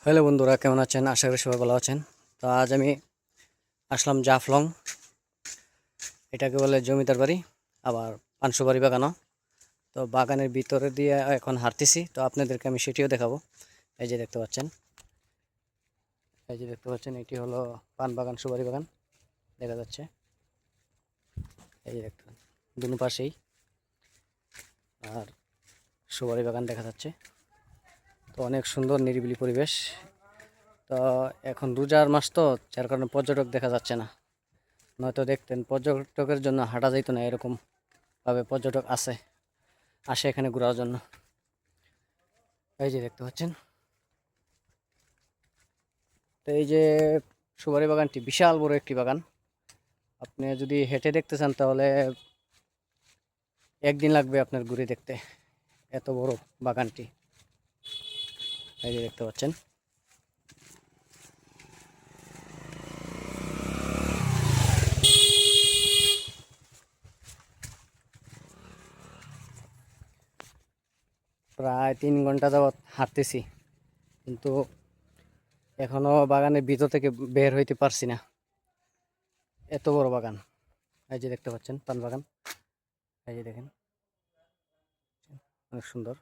Hello বন্ধুরা, কেমন আছেন? আশা করি সবাই ভালো আছেন। তো আজ আমি আসলাম জাফলং। এটাকে বলে জমিদার বাড়ি, আবার পানসু বাড়ি বাগানও। তো বাগানের ভিতরে দিয়ে এখন হাঁটতেছি, তো আপনাদেরকে আমি সেটিও দেখাবো। এই যে দেখতে পাচ্ছেন, এটি হলো পান বাগান, সুপারি বাগান দেখা যাচ্ছে। এই যে দেখতে পাচ্ছেন দুনো পাশেই, আর সুপারি বাগান দেখা যাচ্ছে। তো অনেক সুন্দর নিরিবিলি পরিবেশ। তো এখন রোজার মাস, তো যার কারণে পর্যটক দেখা যাচ্ছে না। নয়তো দেখতেন পর্যটকের জন্য হাঁটা যাইতো না, এরকম ভাবে পর্যটক আসে এখানে ঘোরার জন্য। এই যে দেখতে পাচ্ছেন, তো এই যে সুপারি বাগানটি বিশাল বড় একটি বাগান। আপনি যদি হেঁটে দেখতে চান তাহলে একদিন লাগবে আপনার ঘুরে দেখতে, এত বড় বাগানটি। এই যে দেখতে পাচ্ছেন, প্রায় 3 ঘন্টা যাবৎ হাঁটতেছি, কিন্তু এখনো বাগানের ভিতর থেকে বের হইতে পারছি না, এত বড় বাগান। এই যে দেখতে পাচ্ছেন পান বাগান, এই যে দেখেন, অনেক সুন্দর।